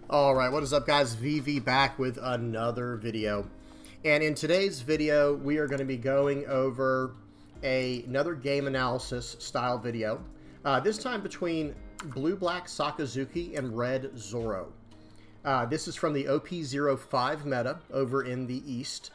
Alright, what is up guys? VV back with another video. And in today's video, we are going to be going over another game analysis style video. This time between blue-black Sakazuki and red Zoro. This is from the OP-05 meta over in the East.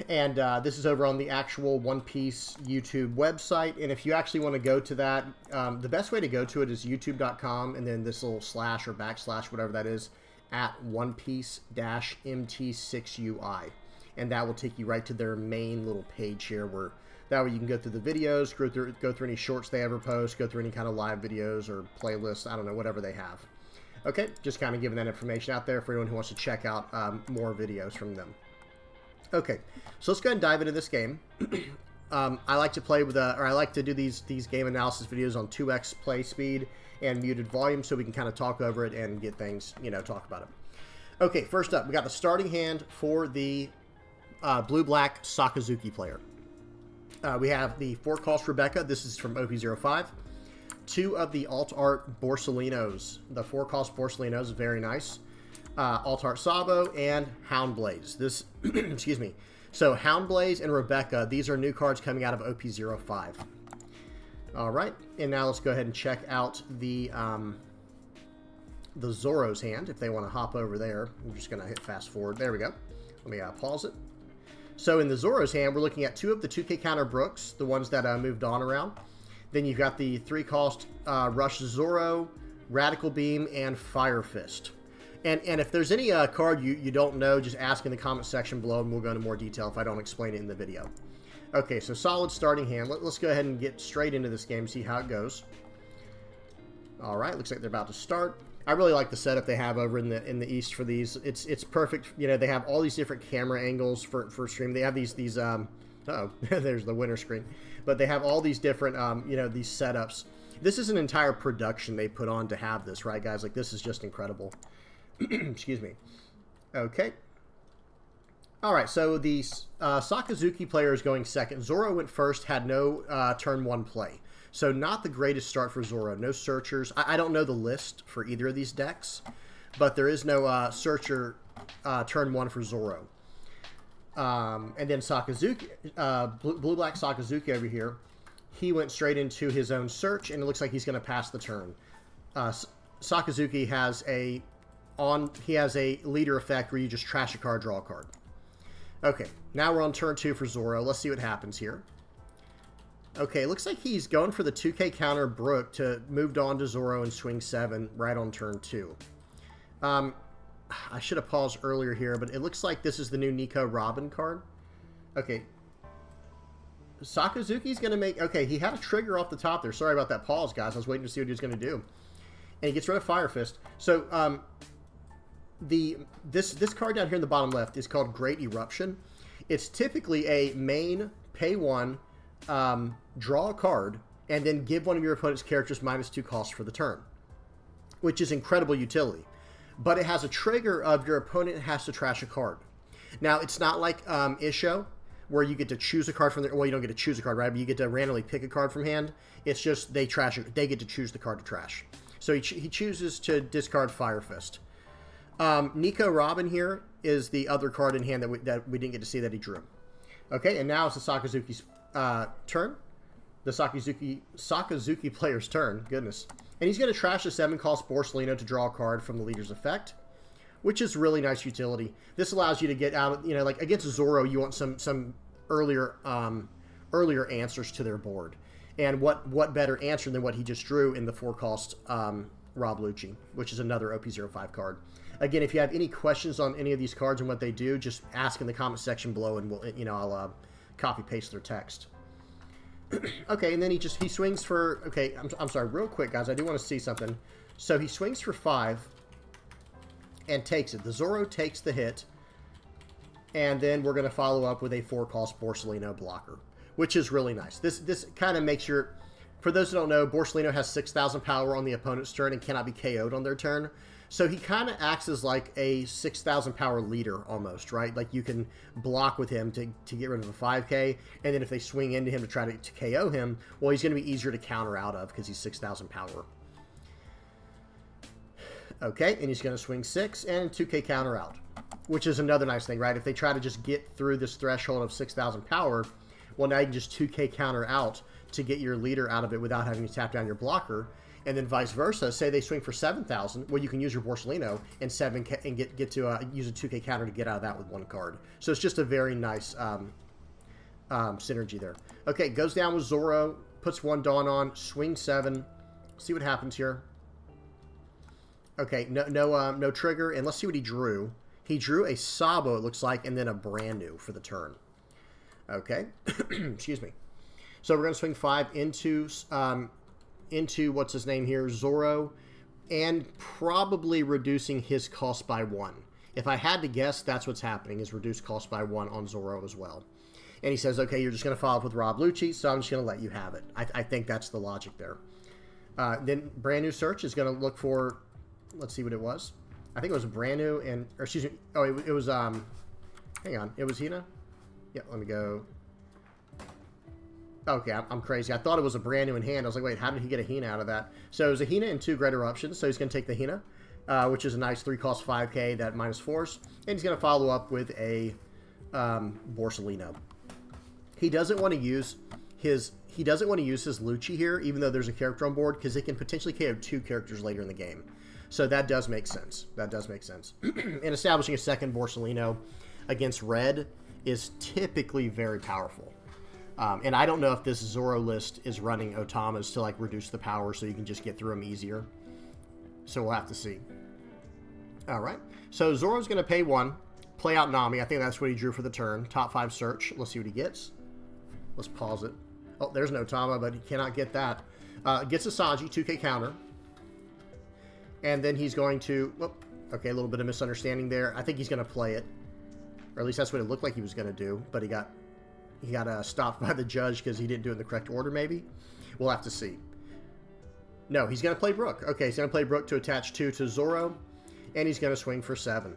And this is over on the actual One Piece YouTube website. And if you actually want to go to that, the best way to go to it is youtube.com and then this little slash or backslash, whatever that is, at onepiece-mt6ui. And that will take you right to their main little page here, where that way you can go through the videos, go through any shorts they ever post, go through any kind of live videos or playlists, I don't know, whatever they have. Okay, just kind of giving that information out there for anyone who wants to check out more videos from them. Okay, so let's go ahead and dive into this game. I like to play with I like to do these game analysis videos on 2x play speed and muted volume, so we can kind of talk over it and get things, talk about it. Okay, first up, we got the starting hand for the blue-black Sakazuki player. We have the 4-cost Rebecca. This is from OP-05. 2 of the alt art Borsalinos. The 4-cost Borsalinos, very nice. Alt art Sabo and Houndblaze. This, excuse me. So Houndblaze and Rebecca, these are new cards coming out of OP-05. All right, and now let's go ahead and check out the Zoro's hand if they want to hop over there. I'm just going to hit fast forward. There we go. Let me pause it. So in the Zoro's hand, we're looking at 2 of the 2K counter Brooks, the ones that moved on around. Then you've got the 3-cost Rush Zoro, Radical Beam, and Fire Fist. And if there's any card you don't know, just ask in the comment section below, and we'll go into more detail if I don't explain it in the video. Okay, so solid starting hand. Let's go ahead and get straight into this game, see how it goes. All right, looks like they're about to start. I really like the setup they have over in the East for these. It's perfect. They have all these different camera angles for stream. They have these uh-oh, there's the winter screen. But they have all these different these setups. This is an entire production they put on to have this, right, guys? Like, this is just incredible. Excuse me. Okay. All right, so the Sakazuki player is going second. Zoro went first, had no turn 1 play. So not the greatest start for Zoro. No searchers. I don't know the list for either of these decks, but there is no searcher turn 1 for Zoro. And then Sakazuki, blue-black Sakazuki over here, he went straight into his own search, and it looks like he's going to pass the turn. Sakazuki has a leader effect where you just trash a card, draw a card. Okay, now we're on turn 2 for Zoro. Let's see what happens here. Okay, looks like he's going for the 2K counter Brook to move on to Zoro and swing 7 right on turn 2. I should have paused earlier here, but it looks like this is the new Nico Robin card. Okay. Sakazuki's going to make... Okay, he had a trigger off the top there. Sorry about that pause, guys. I was waiting to see what he was going to do. And he gets rid of Fire Fist. So, this card down here in the bottom left is called Great Eruption. It's typically a main, pay 1, draw a card, and then give one of your opponent's characters -2 cost for the turn, which is incredible utility. But it has a trigger of your opponent has to trash a card. Now, it's not like Isho, where you get to choose a card from there. Well, you don't get to choose a card, right? But you get to randomly pick a card from hand. It's just they trash it. They get to choose the card to trash. So he chooses to discard Fire Fist. Nico Robin here is the other card in hand that we didn't get to see that he drew. Okay, and now it's the Sakazuki's turn. The Sakazuki player's turn. Goodness. And he's going to trash a 7-cost Borsalino to draw a card from the leader's effect, which is really nice utility. This allows you to get out of, like against Zoro, you want some earlier answers to their board. And what better answer than what he just drew in the 4-cost Rob Lucci, which is another OP-05 card. Again, if you have any questions on any of these cards and what they do, just ask in the comment section below, and I'll copy paste their text. Okay, and then he swings for... Okay, I'm sorry, real quick, guys. I do want to see something. So he swings for 5 and takes it. The Zoro takes the hit, and then we're going to follow up with a 4-cost Borsalino blocker, which is really nice. This kind of makes your... For those who don't know, Borsalino has 6,000 power on the opponent's turn and cannot be KO'd on their turn. So he kind of acts as like a 6,000 power leader almost, right? Like you can block with him to get rid of a 5K, and then if they swing into him to try to KO him, well, he's going to be easier to counter out of because he's 6,000 power. Okay, and he's going to swing 6 and 2k counter out, which is another nice thing, right? If they try to just get through this threshold of 6,000 power, well, now you can just 2k counter out to get your leader out of it without having to tap down your blocker. And then vice versa, say they swing for 7,000, well, you can use your Borsalino and 7K and get to use a 2k counter to get out of that with 1 card. So it's just a very nice synergy there. Okay, goes down with Zoro, puts 1 Dawn on, swing 7. See what happens here. Okay, no trigger, and let's see what he drew. He drew a Sabo, it looks like, and then a brand new for the turn. Okay, excuse me. So we're going to swing 5 into what's his name here, Zoro, and probably reducing his cost by 1. If I had to guess, that's what's happening, is reduce cost by 1 on Zoro as well. And he says, okay, you're just going to follow up with Rob Lucci, so I'm just going to let you have it. I think that's the logic there. Then brand new search is going to look for, let's see what it was. I think it was a brand new, and, or excuse me, oh, it was, hang on, it was Hina? Yeah, let me go. Okay, I'm crazy. I thought it was a brand new in hand. I was like, wait, how did he get a Hina out of that? So it was a Hina and 2 Great Eruptions, so he's going to take the Hina, which is a nice 3 cost 5k that minus force, and he's going to follow up with a Borsalino. He doesn't want to use his Lucci here, even though there's a character on board, because it can potentially KO 2 characters later in the game. So that does make sense. That does make sense. And establishing a second Borsalino against red is typically very powerful. And I don't know if this Zoro list is running Otamas to like reduce the power so you can just get through them easier. So we'll have to see. All right. So Zoro's going to pay 1, play out Nami. I think that's what he drew for the turn. Top 5 search. Let's see what he gets. Let's pause it. Oh, there's no Otama, but he cannot get that. Gets a Sanji, 2k counter. And then he's going to... Whoop, okay, a little bit of misunderstanding there. I think he's going to play it. Or at least that's what it looked like he was going to do. But he got stopped by the judge because he didn't do it in the correct order, maybe. We'll have to see. No, he's going to play Brook. Okay, he's going to play Brook to attach 2 to Zoro. And he's going to swing for 7.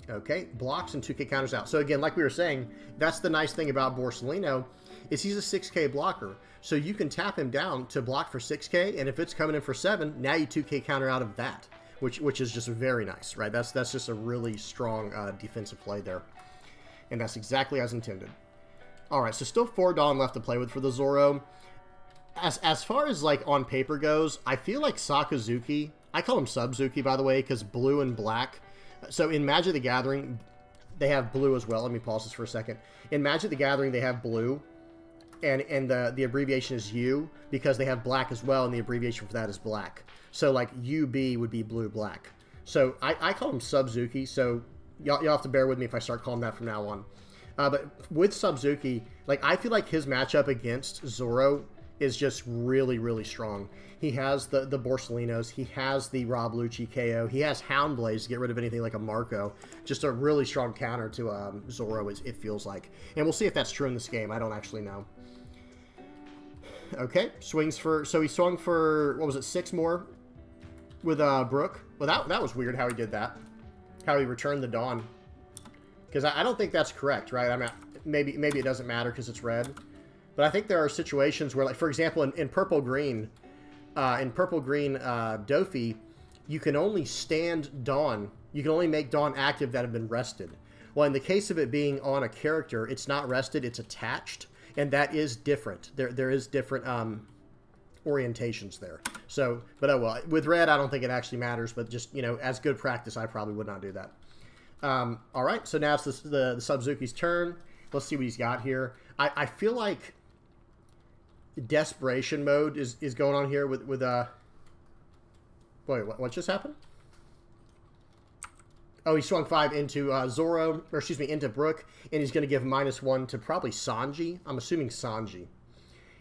Okay, blocks and 2k counters out. So again, like we were saying, that's the nice thing about Borsalino, is he's a 6k blocker. So you can tap him down to block for 6k, and if it's coming in for 7, now you 2k counter out of that, which is just very nice, right? That's just a really strong defensive play there. And that's exactly as intended. All right, so still 4 Dawn left to play with for the Zoro. As far as like on paper goes, I feel like Sakazuki, I call him Subzuki, by the way, because blue and black. So in Magic the Gathering, they have blue as well. Let me pause this for a second. In Magic the Gathering, they have blue, and the abbreviation is U, because they have black as well, and the abbreviation for that is black. So like UB would be blue-black. So I call him Subzuki, so y'all have to bear with me if I start calling that from now on. But with Subzuki, like I feel like his matchup against Zoro is just really, really strong. He has the Borsalinos. He has the Rob Lucci KO. He has Houndblaze to get rid of anything like a Marco. Just a really strong counter to Zoro, it feels like. And we'll see if that's true in this game. I don't actually know. Okay, swings for... So he swung for, what was it, 6 more with Brook. Well, that was weird how he did that. How he returned the Dawn. Because I don't think that's correct, right? I mean, maybe it doesn't matter because it's red. But I think there are situations where, like, for example, in purple-green... Dofi, you can only stand Dawn. You can only make Dawn active that have been rested. Well, in the case of it being on a character, it's not rested, it's attached, and that is different. There is different orientations there. So, but oh well. With red, I don't think it actually matters, but just, you know, as good practice, I probably would not do that. All right, so now it's the Subzuki's turn. Let's see what he's got here. I feel like desperation mode is going on here with wait, what just happened? Oh, he swung 5 into Zoro, or excuse me, into Brook, and he's going to give -1 to probably Sanji. I'm assuming Sanji.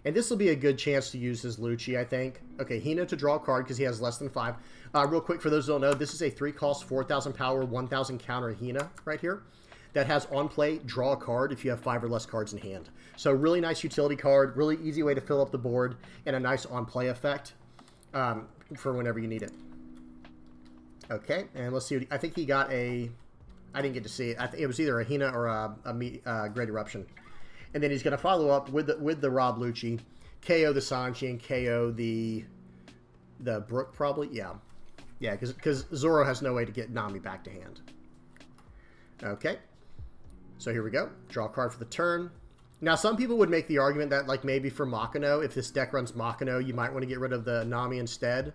And this will be a good chance to use his Lucci, I think. Okay, Hina to draw a card because he has less than 5. Real quick, for those who don't know, this is a 3 cost, 4,000 power, 1,000 counter Hina right here. That has on play, draw a card if you have 5 or less cards in hand. So really nice utility card, really easy way to fill up the board, and a nice on play effect for whenever you need it. Okay, and let's see. I think he got a... I didn't get to see it. It was either a Hina or a Great Eruption. And then he's going to follow up with the Rob Lucci, KO the Sanji, and KO the Brook probably. Yeah. Yeah, because Zoro has no way to get Nami back to hand. Okay. So here we go. Draw a card for the turn. Now, some people would make the argument that, like, maybe for Makino, if this deck runs Makino, you might want to get rid of the Nami instead.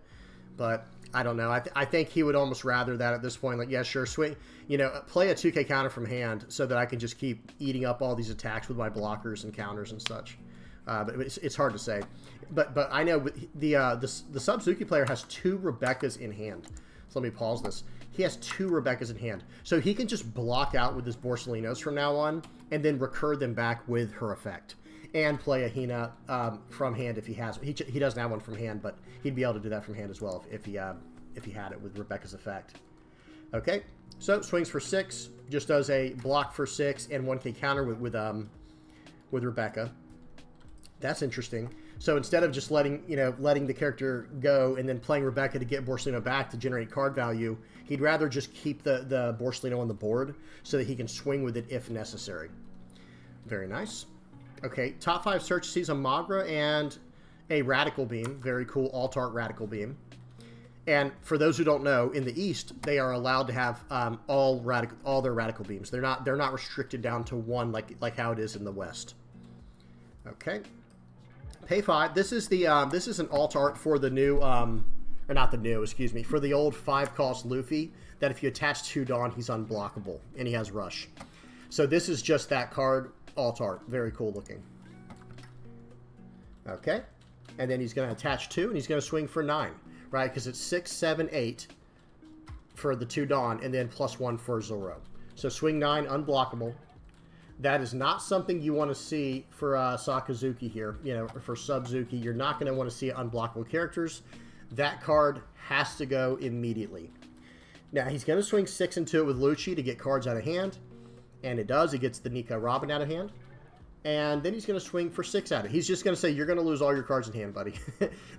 But I don't know. I think he would almost rather that at this point. Like, yeah, sure, swing, you know, play a 2K counter from hand so that I can just keep eating up all these attacks with my blockers and counters and such. But it's hard to say. But I know the Sakazuki player has 2 Rebeccas in hand. So let me pause this. He has 2 Rebeccas in hand. So he can just block out with his Borsalinos from now on and then recur them back with her effect. And play a Hina from hand if he has. He doesn't have one from hand, but he'd be able to do that from hand as well if he had it with Rebecca's effect. Okay, so swings for 6, just does a block for 6 and 1K counter with Rebecca. That's interesting. So instead of just letting the character go and then playing Rebecca to get Borsalino back to generate card value, he'd rather just keep the Borsalino on the board so that he can swing with it if necessary. Very nice. Okay, top 5 search sees a Magra and a Radical Beam. Very cool alt-art Radical Beam. And for those who don't know, in the East, they are allowed to have all their Radical Beams. They're not restricted down to one like how it is in the West. Okay. Pay 5. This is an alt-art for the new, or not the new, excuse me, for the old 5-cost Luffy, that if you attach 2 Dawn, he's unblockable, and he has Rush. So this is just that card alt-art. Very cool looking. Okay. And then he's going to attach 2, and he's going to swing for 9, right? Because it's 6, 7, 8 for the 2 Dawn, and then +1 for Zoro. So swing 9, unblockable. That is not something you want to see for Sakazuki here. You know, for Subzuki, you're not going to want to see unblockable characters. That card has to go immediately. Now, he's going to swing 6 into it with Lucci to get cards out of hand. And it does. It gets the Nika Robin out of hand. And then he's going to swing for 6 at it. He's just going to say, you're going to lose all your cards in hand, buddy.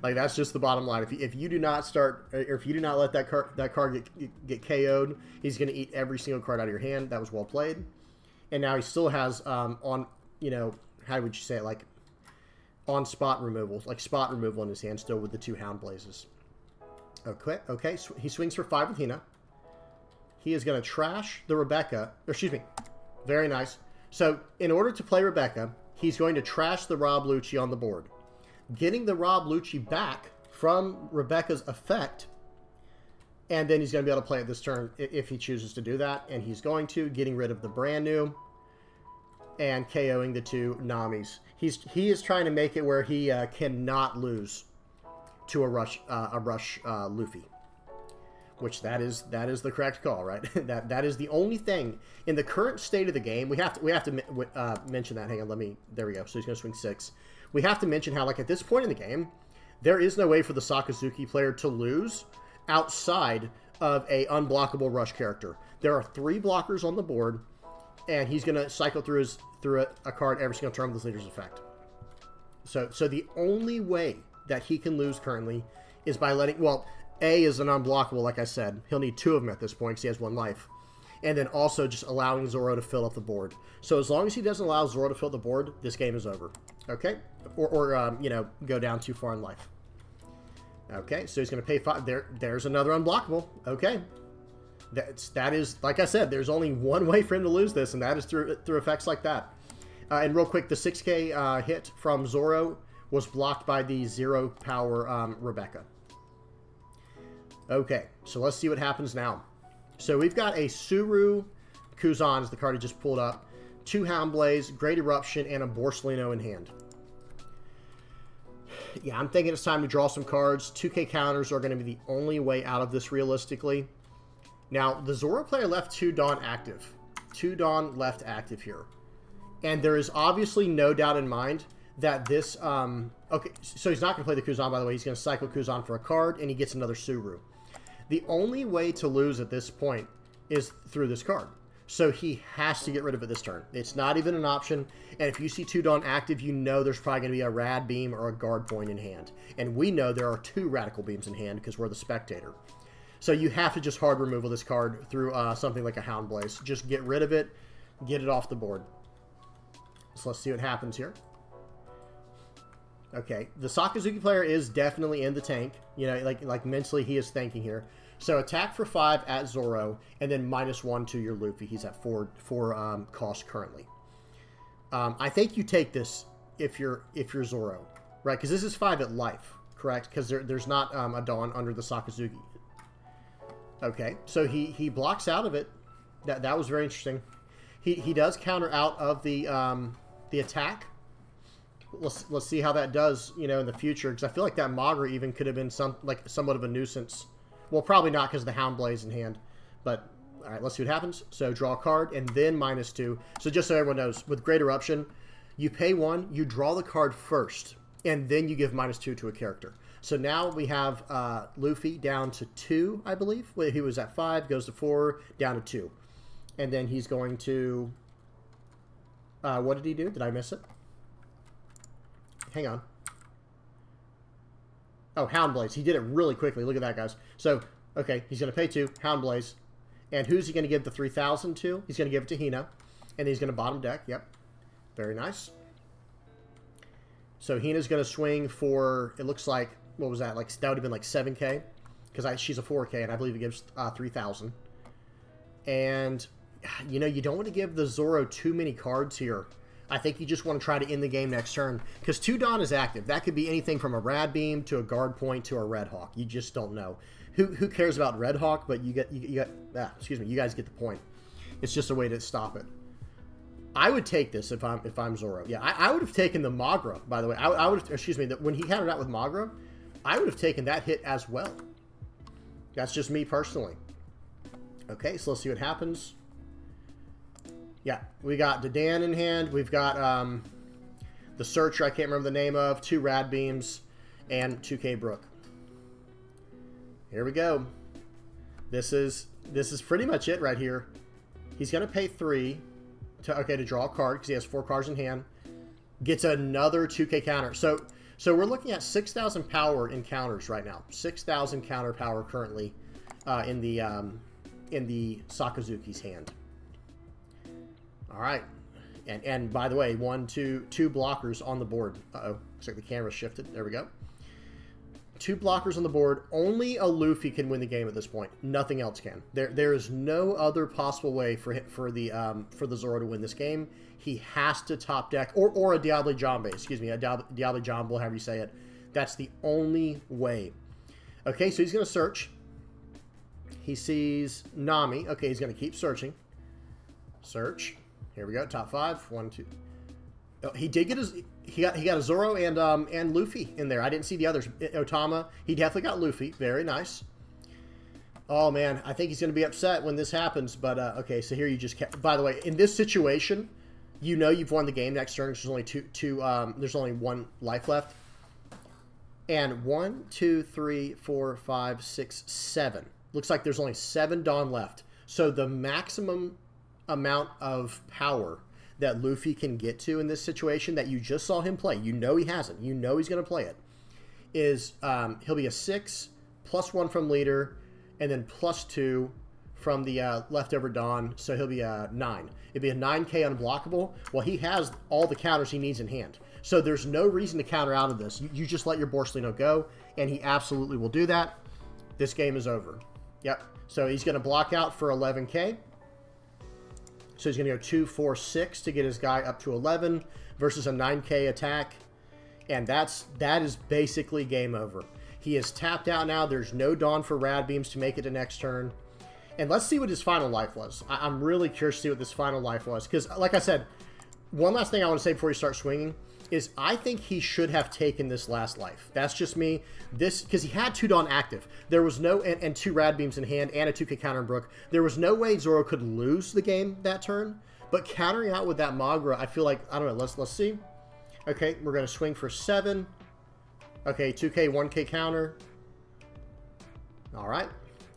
Like, that's just the bottom line. If you do not start, or if you do not let that card get KO'd, he's going to eat every single card out of your hand. That was well played. And now he still has on, you know, how would you say it, like on spot removal, like spot removal in his hand still with the 2 Hound Blazes. Okay, so he swings for 5 with Hina. He is going to trash the Rebecca, or excuse me, very nice. So in order to play Rebecca, he's going to trash the Rob Lucci on the board. Getting the Rob Lucci back from Rebecca's effect, and then he's going to be able to play it this turn if he chooses to do that, and he's going to, getting rid of the brand new and KOing the 2 Namis. He is trying to make it where he cannot lose to a rush Luffy, which that is the correct call, right? that is the only thing in the current state of the game. We have to mention that. Hang on, there we go. So he's going to swing 6. We have to mention how, like, at this point in the game, there is no way for the Sakazuki player to lose outside of a unblockable rush character. There are 3 blockers on the board, and he's going to cycle through a card every single turn with his leader's effect. So the only way that he can lose currently is by letting, well, A is an unblockable, like I said. He'll need 2 of them at this point because he has 1 life. And then also just allowing Zoro to fill up the board. So as long as he doesn't allow Zoro to fill the board, this game is over. Okay? Or you know, go down too far in life. Okay, so he's going to pay 5. There's another unblockable. Okay. That is, like I said, there's only one way for him to lose this, and that is through effects like that. And real quick, the 6K hit from Zoro was blocked by the 0 power Rebecca. Okay, so let's see what happens now. So we've got a Suru Kuzan, is the card he just pulled up, 2 Hound Blaze, Great Eruption, and a Borsalino in hand. Yeah, I'm thinking it's time to draw some cards. 2K counters are going to be the only way out of this realistically. Now, the Zoro player left 2 Dawn active. 2 Dawn left active here. And there is obviously no doubt in mind that this... okay, so he's not going to play the Kuzan, by the way. He's going to cycle Kuzan for a card, and he gets another Suru. The only way to lose at this point is through this card. So he has to get rid of it this turn. It's not even an option. And if you see 2 Dawn active, you know there's probably going to be a Rad Beam or a Guard Point in hand. And we know there are 2 Radical Beams in hand because we're the spectator. So you have to just hard removal this card through something like a Hound Blaze. Just get rid of it. Get it off the board. So let's see what happens here. Okay, the Sakazuki player is definitely in the tank. You know, like mentally he is thinking here. So attack for 5 at Zoro, and then -1 to your Luffy. He's at 4 cost currently. I think you take this if you're Zoro, right? Because this is 5 at life, correct? Because there's not a Dawn under the Sakazuki. Okay, so he blocks out of it. That was very interesting. He does counter out of the attack. Let's see how that does, you know, in the future, because I feel like that Magra even could have been somewhat of a nuisance. Well, probably not because of the Hound Blaze in hand, but all right, let's see what happens. So draw a card and then -2. So just so everyone knows, with Great Eruption, you pay 1, you draw the card first, and then you give -2 to a character. So now we have Luffy down to 2, I believe. He was at 5, goes to 4, down to 2, and then he's going to. What did he do? Did I miss it? Hang on. Oh, Hound Blaze. He did it really quickly. Look at that, guys. So, okay, he's going to pay 2, Hound Blaze. And who's he going to give the 3,000 to? He's going to give it to Hina. And he's going to bottom deck. Yep. Very nice. So Hina's going to swing for, it looks like, what was that? Like, that would have been like 7K. Because she's a 4K, and I believe it gives 3,000. And, you know, you don't want to give the Zoro too many cards here. I think you just want to try to end the game next turn. Because 2 Dawn is active. That could be anything from a Rad Beam to a Guard Point to a Red Hawk. You just don't know. Who cares about Red Hawk? But you guys get the point. It's just a way to stop it. I would take this if I'm Zoro. Yeah, I would have taken the Magra, by the way. I would have, excuse me, when he countered out with Magra, I would have taken that hit as well. That's just me personally. Okay, so let's see what happens. Yeah, we got Dadan in hand. We've got the Searcher, I can't remember the name of, 2 Rad Beams, and 2K Brook. Here we go. This is pretty much it right here. He's going to pay 3 to draw a card because he has 4 cards in hand. Gets another 2K counter. So we're looking at 6,000 power in counters right now. 6,000 counter power currently in the Sakazuki's hand. All right, and by the way, 2 blockers on the board. Uh-oh, looks like the camera shifted. There we go. 2 blockers on the board. Only a Luffy can win the game at this point. Nothing else can. There is no other possible way for the Zoro to win this game. He has to top deck or a Diable Jambe. Excuse me, a Diable Jambe, however you say it. That's the only way. Okay, so he's gonna search. He sees Nami. Okay, he's gonna keep searching. Search. Here we go. Top 5. 1, 2. Oh, he did get his. He got a Zoro and Luffy in there. I didn't see the others. Otama. He definitely got Luffy. Very nice. Oh man, I think he's gonna be upset when this happens. But okay, so here you just. By the way, in this situation, you know you've won the game next turn. There's only there's only 1 life left. And 1, 2, 3, 4, 5, 6, 7. Looks like there's only 7 Dawn left. So the maximum amount of power that Luffy can get to in this situation that you just saw him play, you know he hasn't, you know he's going to play it, is he'll be a 6, +1 from leader, and then +2 from the leftover Dawn, so he'll be a 9. It'd be a 9K unblockable. Well, he has all the counters he needs in hand, so there's no reason to counter out of this. You just let your Borsalino go, and he absolutely will do that. This game is over. Yep, so he's going to block out for 11K. So he's going to go 2, 4, 6 to get his guy up to 11 versus a 9K attack. And that is basically game over. He is tapped out now. There's no Dawn for Rad Beams to make it to next turn. And let's see what his final life was. I'm really curious to see what this final life was. Because, like I said, one last thing I want to say before you start swinging is I think he should have taken this last life. That's just me. Because he had 2 Dawn active. There was no, and 2 Rad Beams in hand and a 2K counter in Brook. There was no way Zoro could lose the game that turn. But countering out with that Magra, I feel like, I don't know, let's see. Okay, we're going to swing for 7. Okay, 2K, 1K counter. All right,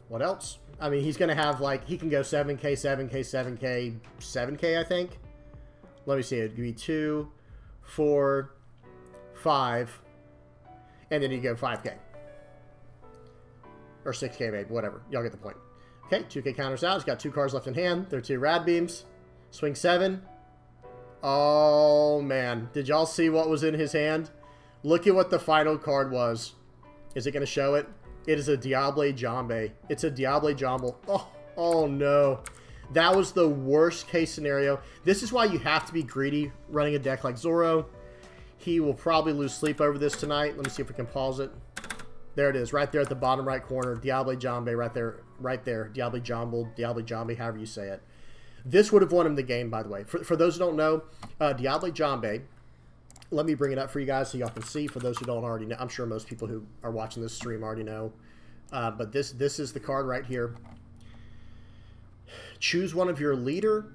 what else? I mean, he's going to have, like, he can go 7K, 7K, 7K, 7K, I think. Let me see, it'd be 2, 4, 5, and then you go 5K. Or 6K, maybe, whatever. Y'all get the point. Okay, 2K counters out. He's got 2 cards left in hand. They're 2 Rad Beams. Swing 7. Oh, man. Did y'all see what was in his hand? Look at what the final card was. Is it going to show it? It is a Diable Jambe. It's a Diable Jumble. Oh, oh no. That was the worst case scenario. This is why you have to be greedy running a deck like Zoro. He will probably lose sleep over this tonight. Let me see if we can pause it. There it is, right there at the bottom right corner. Diable Jambe, right there, right there. Diable Jumble, Diable Jambe, however you say it. This would have won him the game, by the way. For those who don't know, Diable Jambe, let me bring it up for you guys so y'all can see. For those who don't already know, I'm sure most people who are watching this stream already know. But this is the card right here. Choose one of your leader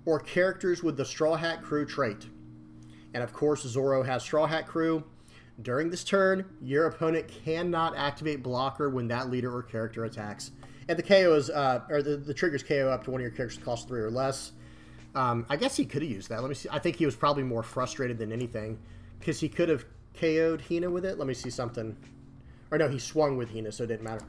or characters with the Straw Hat Crew trait. And of course, Zoro has Straw Hat Crew. During this turn, your opponent cannot activate blocker when that leader or character attacks. And the KO is, or the triggers KO up to one of your characters cost 3 or less. I guess he could have used that. Let me see. I think he was probably more frustrated than anything because he could have KO'd Hina with it. Let me see something. Or no, he swung with Hina, so it didn't matter.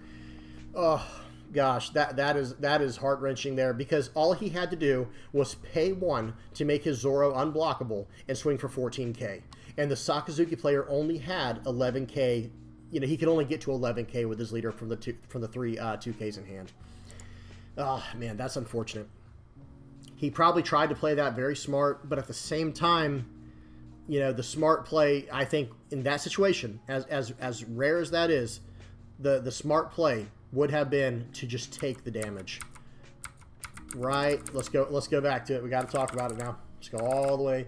Oh gosh, that is heart-wrenching there because all he had to do was pay 1 to make his Zoro unblockable and swing for 14k. And the Sakazuki player only had 11k. You know, he could only get to 11k with his leader from the 3 2ks in hand. Oh man, that's unfortunate. He probably tried to play that very smart, but at the same time, you know, the smart play, I think, in that situation, as rare as that is, the smart play would have been to just take the damage. Right? Let's go back to it. We got to talk about it now. Let's go all the way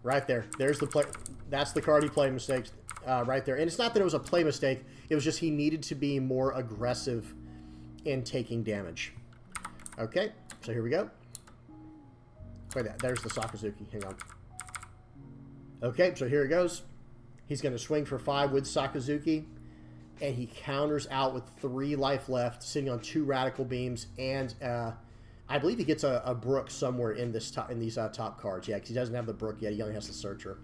right there. There's the play. That's the card he played mistakes right there. And it's not that it was a play mistake. It was just he needed to be more aggressive in taking damage. Okay, so here we go. Wait, there's the Sakazuki. Hang on. Okay, so here it goes. He's going to swing for 5 with Sakazuki. And he counters out with 3 life left, sitting on 2 radical beams, and I believe he gets a Brook somewhere in these top cards. Yeah, because he doesn't have the Brook yet. He only has the Searcher.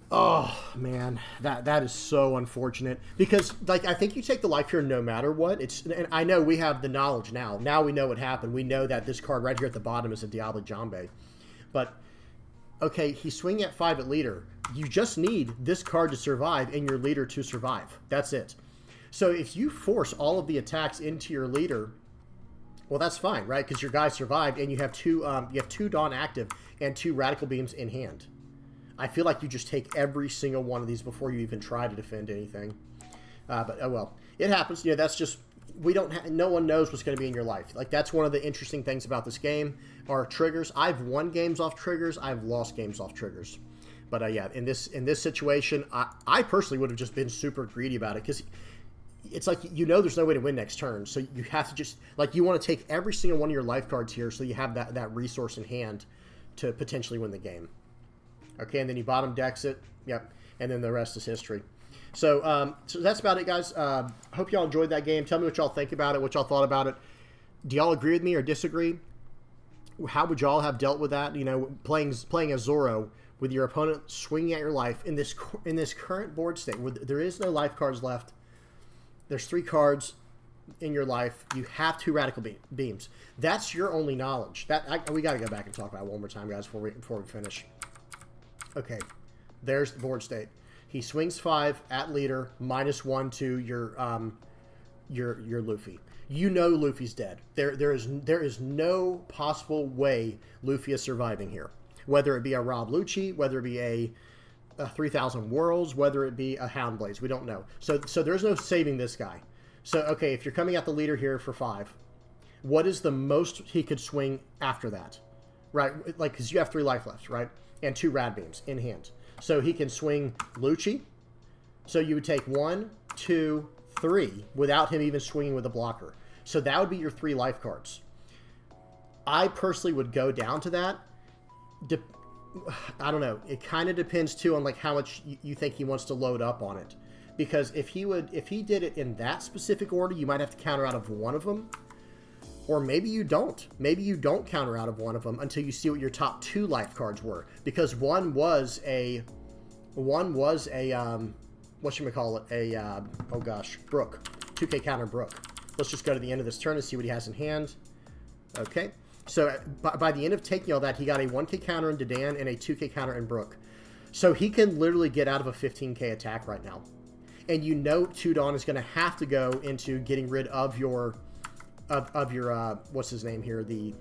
Oh man, that is so unfortunate because like I think you take the life here no matter what. And I know we have the knowledge now. Now we know what happened. We know that this card right here at the bottom is a Diable Jambe, but okay, he's swinging at 5 at leader. You just need this card to survive and your leader to survive. That's it. So if you force all of the attacks into your leader, well, that's fine, right? Because your guy survived and you have 2 Dawn active and 2 Radical Beams in hand. I feel like you just take every single one of these before you even try to defend anything. But oh well, it happens. You know, that's just no one knows what's going to be in your life. Like that's one of the interesting things about this game are triggers. I've won games off triggers. I've lost games off triggers. But yeah, in this situation, I personally would have just been super greedy about it because it's like you know there's no way to win next turn, so you have to just like you want to take every single one of your life cards here so you have that resource in hand to potentially win the game. Okay, and then you bottom decks it. Yep, and then the rest is history. So, so that's about it, guys. Hope y'all enjoyed that game. Tell me what y'all think about it, what y'all thought about it. Do y'all agree with me or disagree? How would y'all have dealt with that? You know, playing as Zoro with your opponent swinging at your life in this current board state where there is no life cards left. There's 3 cards in your life. You have 2 Radical Beams. That's your only knowledge. We got to go back and talk about it one more time, guys, before we finish. Okay, there's the board state. He swings 5 at leader, -1 to your Luffy. You know Luffy's dead. There is no possible way Luffy is surviving here. Whether it be a Rob Lucci, whether it be a 3,000 Worlds, whether it be a Houndblaze, we don't know. So there's no saving this guy. So okay, if you're coming at the leader here for 5, what is the most he could swing after that? Right, like because you have 3 life left, right? And 2 Rad Beams in hand. So he can swing Lucci. So you would take 1, 2, 3 without him even swinging with a blocker. So that would be your 3 life cards. I personally would go down to that. I don't know. It kind of depends too on like how much you think he wants to load up on it. Because if he did it in that specific order, you might have to counter out of one of them. Or maybe you don't. Maybe you don't counter out of one of them until you see what your top 2 life cards were. Because one was a whatchamacallit, oh gosh, Brook. 2k counter Brook. Let's just go to the end of this turn and see what he has in hand. Okay. So by the end of taking all that, he got a 1k counter in Dadan and a 2k counter in Brook. So he can literally get out of a 15k attack right now. and you know Tudon is going to have to go into getting rid of your what's his name here, the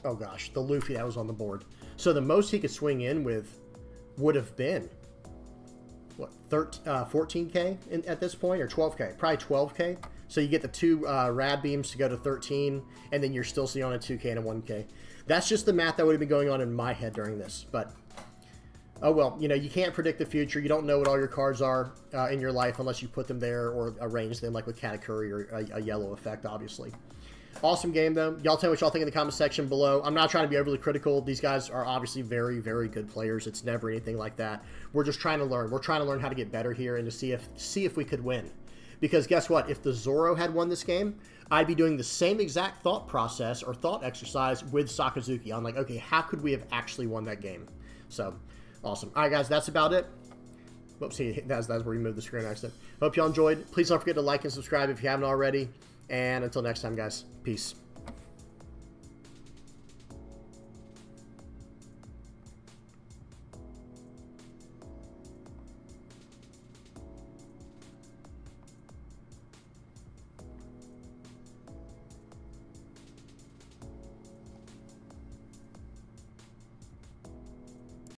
oh gosh, the Luffy that was on the board. So the most he could swing in with would have been what, 14k at this point, or 12k, probably 12k. So you get the 2 rad beams to go to 13, and then you're still seeing on a 2k and a 1k. That's just the math that would have been going on in my head during this, but oh well, you know, you can't predict the future. You don't know what all your cards are in your life unless you put them there or arrange them, like with Katakuri or a yellow effect, obviously. Awesome game, though. Y'all tell me what y'all think in the comment section below. I'm not trying to be overly critical. These guys are obviously very, very good players. It's never anything like that. We're just trying to learn. We're trying to learn how to get better here and to see if we could win. Because guess what? If the Zoro had won this game, I'd be doing the same exact thought process or thought exercise with Sakazuki. I'm like, okay, how could we have actually won that game? So, awesome. All right, guys, that's about it. Whoops, that's where we moved the screen accident. Hope y'all enjoyed. Please don't forget to like and subscribe if you haven't already. And until next time, guys, peace.